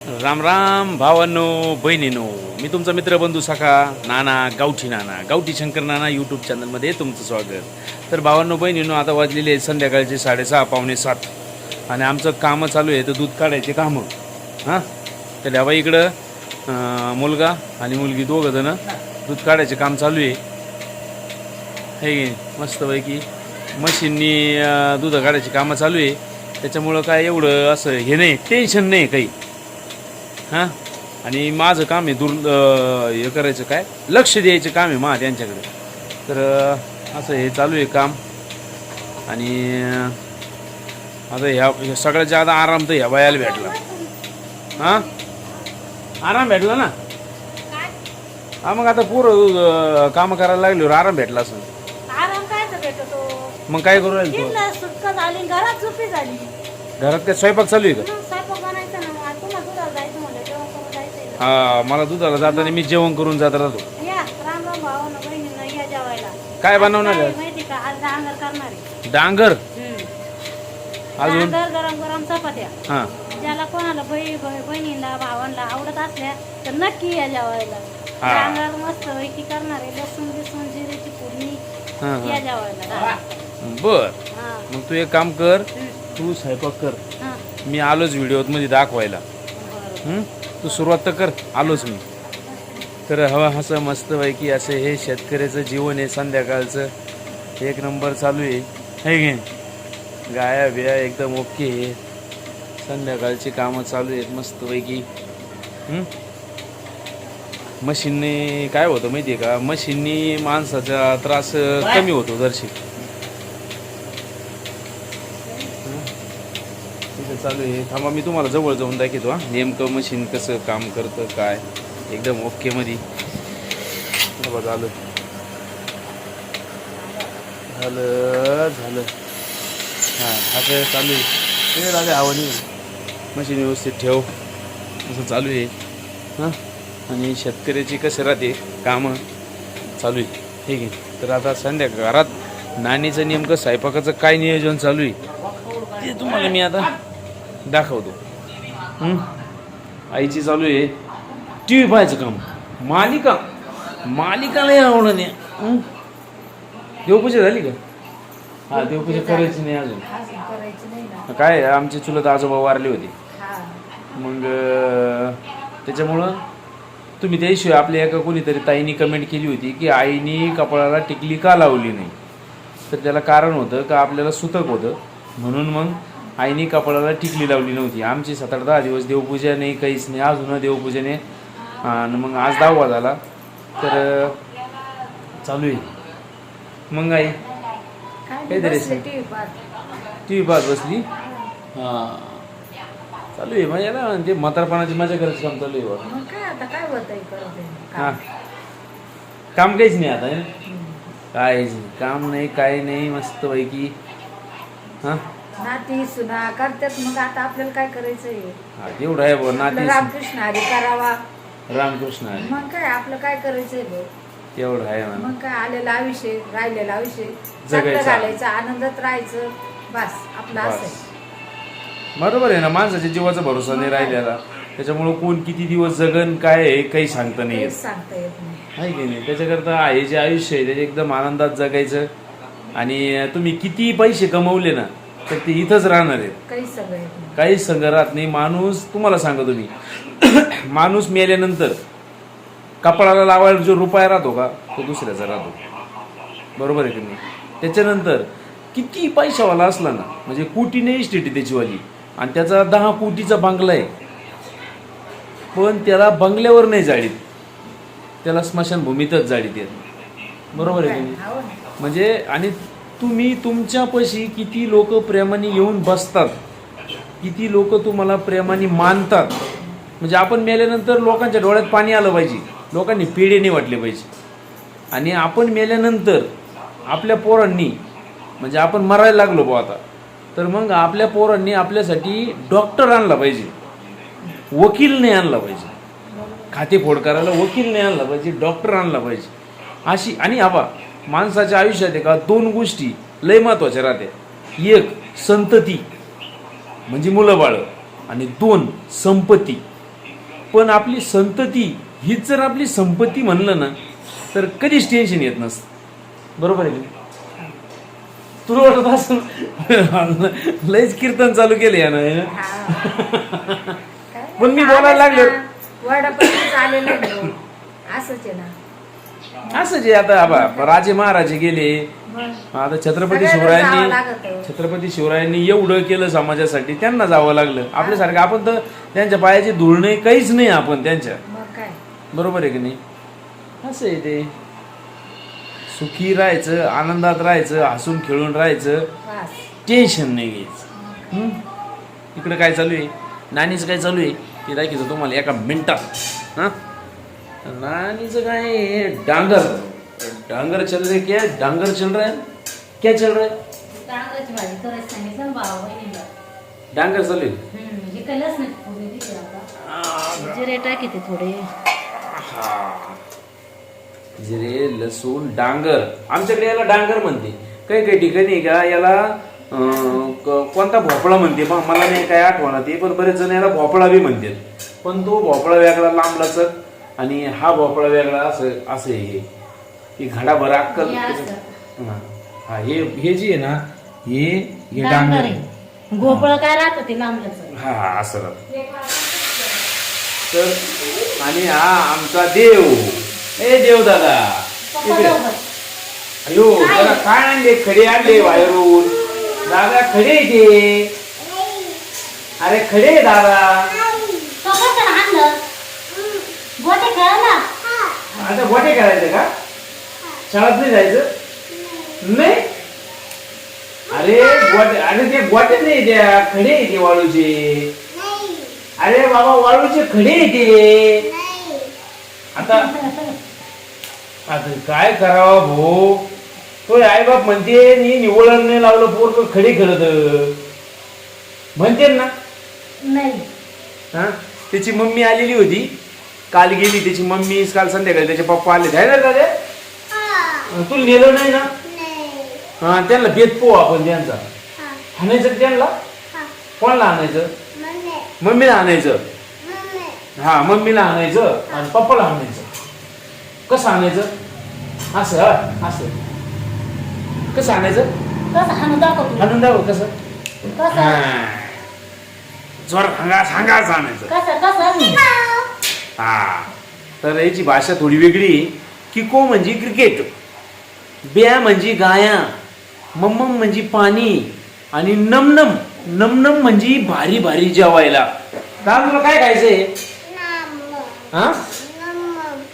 राम राम भावांनो बहिणींनो, मी तुमचा मित्र बंधू सखा नाना गावठी शंकर नाना यूट्यूब चॅनलमध्ये तुमचं स्वागत. तर भावांनो बहिणींनो, आता वाजलेले आहे संध्याकाळचे 6:30 पावणे 7 आणि आमचं कामं चालू आहे. तर दूध काढायचे कामं. हां, तर ह्यावा इकडं मुलगा आणि मुलगी दोघंजणं दूध काढायचे काम चालू आहे. हे मस्तपैकी मशीननी दूध काढायची कामं चालू आहे. त्याच्यामुळं काय एवढं असं हे नाही, टेन्शन नाही काही. हां, आणि माझं काम आहे हे करायचं, काय लक्ष द्यायचं काम आहे त्यांच्याकडे. तर असं हे चालू आहे काम. आणि आता ह्या सगळ्यात जादा आराम तर ह्या वयाला भेटला. हां, आराम भेटला ना. हां, मग आता पूर्ण कामं करायला लागल्यावर आराम भेटला असं. आराम कायचा भेटतो? मग काय करू राहील तू? सुटका झाली, घरात झोपी झाली. घरात काय स्वयंपाक चालू आहे का? स्वयंपाक बनायचा ना. मग तुला दुधाला जायचं म्हणलं, जेवण करून जायचंय. हा, मला दुधाला जाताना मी जेवण करून जात राहतो. या राम राम भावानं बहिणीनं या जेवायला. काय बनवणार काय आहे? माहिती का? आज डांगर करणार आहे. डांगर अजून? डांगर, गरम गरम चपात्या. हां, ज्याला कोणाला बहिणीला भावांना आवडत असल्या तर नक्की या जेवायला. हा. डांगर मस्त पैकी करणार आहे. लसूण बिसून जिऱ्याची फोडणी. हां, या जेवायला. बर. हा. मग तू एक काम कर, तू स्वयंपाक कर. हा. मी आलोच व्हिडिओ मध्ये दाखवायला. बरं. तू सुरुवात तर कर, आलोच मी. तर हवा असं मस्तपैकी असं हे शेतकऱ्याचं जीवन आहे. संध्याकाळचं एक नंबर चालू आहे. है की नाही? गाया बिया एकदम ओके आहे. संध्याकाळची कामं चालू आहेत मस्तपैकी. मशीनने काय होतं माहिती आहे का? मशीननी माणसाचा त्रास कमी होतो जरशी. चालू आहे. थांबा, मी तुम्हाला जवळ जाऊन दाखवतो. हा, नेमकं मशीन कसं काम करतं, काय एकदम ओके मध्ये. झालं झालं झालं. हां, असं चालू आहे. ते राजा आवडली मशीन व्यवस्थित ठेव, असं चालू आहे. हां, आणि शेतकऱ्याची कसं राहते कामं चालू आहे. ठीक आहे. तर आता संध्याकाळ घरात नानीचं नेमकं स्वयंपाकाचं काय नियोजन चालू आहे ते तुम्हाला मी आता दाखवतो. आईची चालू आहे टी व्ही पाहायचं काम. मालिका नाही आवडत नाही. देवपूजा झाली का? हा, देवपूजा करायची नाही अजून. काय आमचे चुलत आजोबा वारले होते. मग त्याच्यामुळं तुम्ही त्याशिवाय आपल्या एका कोणीतरी ताईनी कमेंट केली होती की आईनी कपाळाला टिकली का लावली नाही. तर त्याला कारण होतं का आपल्याला सुतक होतं, म्हणून मग आईनी कपाळाला टिकली लावली नव्हती. आमची 7-8 दिवस देवपूजा नाही, काहीच नाही. अजून देवपूजेने आणि मग आज 10वा झाला. तर चालू आहे. मग आई काहीतरी टी व्ही पाहत बसली. हां, चालू आहे मजा ना. ते म्हातारपणाची मजा करायचं काम चालू आहे. हां, काम काहीच नाही आता. काहीच नाही, काम नाही, काही नाही. मस्तपैकी. हां, नाती सुना करतात. मग आता आपल्याला काय करायचंय? हा, तेवढं आहे बघ. नाती रामकृष्ण हरी करावा. रामकृष्ण आहे. मग काय आपलं काय करायचंय बघ. तेवढं आहे म्हणा. मग काय आलेला आयुष्य, राहिलेला आयुष्य जगायचं. घालायचं, आनंदात राहायचं, बस आपलं असं आहे. बरोबर आहे ना. माणसाच्या जीवाचा भरोसा नाही राहिलेला. त्याच्यामुळं कोण किती दिवस जगन काय आहे काही सांगता नाही येत. काहीच सांगता येत नाही. आहे की नाही? त्याच्याकरता आहे जे आयुष्य आहे त्याचे एकदम आनंदात जगायचं. आणि तुम्ही किती पैसे कमवले ना तर ते इथंच राहणार आहेत. काहीच सगळं येत नाही. काहीच संग राहत नाही. माणूस, तुम्हाला सांगतो मी, माणूस मेल्यानंतर कपाळाला लावायला जो रुपया राहतो का तो दुसऱ्याचा राहतो. बरोबर आहे की नाही? त्याच्यानंतर किती पैशावाला असला ना, म्हणजे कोटीने इस्टेट आहे त्याचीवाली, आणि त्याचा 10 कोटीचा बंगला आहे, पण त्याला बंगल्यावर नाही जाळीत, त्याला स्मशानभूमीतच जाळीत येत. बरोबर आहे की नाही? म्हणजे आणि तुम्ही तुमच्यापाशी किती लोक प्रेमाने येऊन बसतात, किती लोक तुम्हाला प्रेमाने मानतात. म्हणजे आपण मेल्यानंतर लोकांच्या डोळ्यात पाणी आलं पाहिजे, लोकांनी पेढे नाही वाटले पाहिजे. आणि आपण मेल्यानंतर आपल्या पोरांनी, म्हणजे आपण मरायला लागलो बा आता, तर मग आपल्या पोरांनी आपल्यासाठी डॉक्टर आणला पाहिजे, वकील नाही आणला पाहिजे. खातेफोड करायला वकील नाही आणला पाहिजे, डॉक्टर आणला पाहिजे. अशी. आणि आबा माणसाच्या आयुष्यात आहे का 2 गोष्टी लय महत्त्वाच्या राहते. एक संतती म्हणजे मुलं बाळ, आणि 2 संपत्ती पण आपली संतती हीच जर आपली संपत्ती म्हणलं ना तर कधीच टेन्शन येत नसतं. बरोबर आहे का? तुला वाटत असं लयच कीर्तन चालू केले यानं. पण मी बोलायला लागलो वडापाव आलेलं असंच आहे ना. असं जे आता राजे महाराजे गेले, आता छत्रपती शिवरायांनी एवढं केलं समाजासाठी, त्यांना जावं लागलं. आपल्यासारखं आपण तर त्यांच्या पायाची धूळ नाही, काहीच नाही आपण त्यांच्या. मग काय बरोबर आहे की नाही? असं आहे ते. सुखी राहायचं, आनंदात राहायचं, हसून खेळून राहायचं, बस. टेन्शन नाही घ्यायचं. इकडे काय चालू आहे, नानीचं काय चालू आहे ते दाखवतो तुम्हाला एका मिनिटात. हां, नानीचं काय आहे, डांगर चल रहे, क्या डांगर चल रहा है, क्या चल रहा है? डांगराची भाजी करायची सांगितलं ना भावा बहिणीला. डांगर चालू आहे. हे काय लसणाची फोडणी दिली आता. जिरे टाकी ते थोडे. जिरे, लसूण, डांगर. आमच्याकडे याला डांगर म्हणते. काही काही ठिकाणी का याला कोणता भोपळा म्हणते, पण मला नाही काय आठवणार ते, पण बरेच जण याला भोपळा बी म्हणतात. पण तो भोपळा वेगळा लांब लचक आणि हा भोपळा वेगळा. असं असं हे घडाभर अक्कल. हा, हे जे आहे ना, हे डांगर आहे. भोपळा काय राहतं ते लांबल्याचं. हा असं राहतं. तर आणि हा आमचा देव. ए देव दादा, अयो जरा काय आणले, खडे आणले बाहेरून. दादा खडे ते, अरे खडे दादा. आता गोटे करायचं का? शाळेत नाही जायचं? नाही. अरे ते गोटे नाही, त्या खडे येते वाळूचे. अरे बाबा वाळूचे खडे येते. आता काय करावं भाऊ? तो आई बाप म्हणते निवळण नाही लावलं पोरग खडे खेळत म्हणते ना. नाही. हा, त्याची मम्मी आलेली होती काल, गेली त्याची मम्मी काल संध्याकाळी. त्याचे पप्पा आले. आहे ना दादा, तुला नेलं नाही ना? हा, त्यांना भेट पोहू आपण त्यांचा. आणायचं त्यांना. कोणाला आणायचं? मम्मीला आणायचं. हा, मम्मीला आणायचं आणि पप्पाला आणायचं. कसं आणायचं? असं असं कसं आणायचं? हाणून दाखव. आणून दाखव कसं. जोर सांगाच आणायचं. हा, तर याची भाषा थोडी वेगळी. किको म्हणजे क्रिकेट, ब्या म्हणजे गाया, मम्मम म्हणजे पाणी आणि नमनम नमनम म्हणजे भारी भारी जेवायला. दादा तुला काय खायचंय? हा,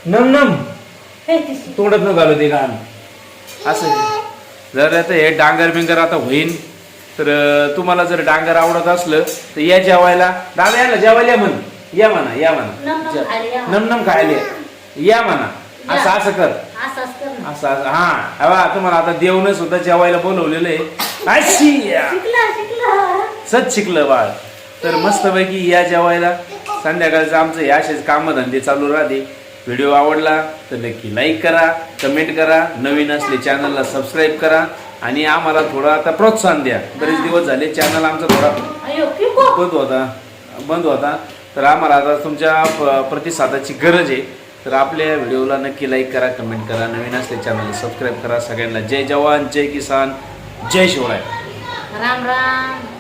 नमनम. तोंडात न घालू ते गाणं. असं जर आता हे डांगर बिंगर आता होईन, तर तुम्हाला जर डांगर आवडत असलं तर या जेवायला. दादा याला जेवायला म्हण, या म्हणा, या म्हणा, नमनम खायला या म्हणा. असं असं कर, असं असं. हा, तुम्हाला आता देवनं सुद्धा जेवायला बोलवलेलं आहे. सच शिकलं बाळ. तर मस्तपैकी या जेवायला. संध्याकाळचं आमचं हे असेच कामधंदे चालू राहते. व्हिडिओ आवडला तर नक्की लाईक करा, कमेंट करा, नवीन असले चॅनलला सबस्क्राईब करा आणि आम्हाला थोडं आता प्रोत्साहन द्या. बरेच दिवस झाले चॅनल आमचा थोडा बंद होता. तर आम्हाला आता तुमच्या प्रतिसादाची गरज आहे. तर आपल्या व्हिडिओला नक्की लाईक करा, कमेंट करा, नवीन असले चॅनलला सबस्क्राईब करा. सगळ्यांना जय जवान, जय किसान, जय शिवराय. राम राम.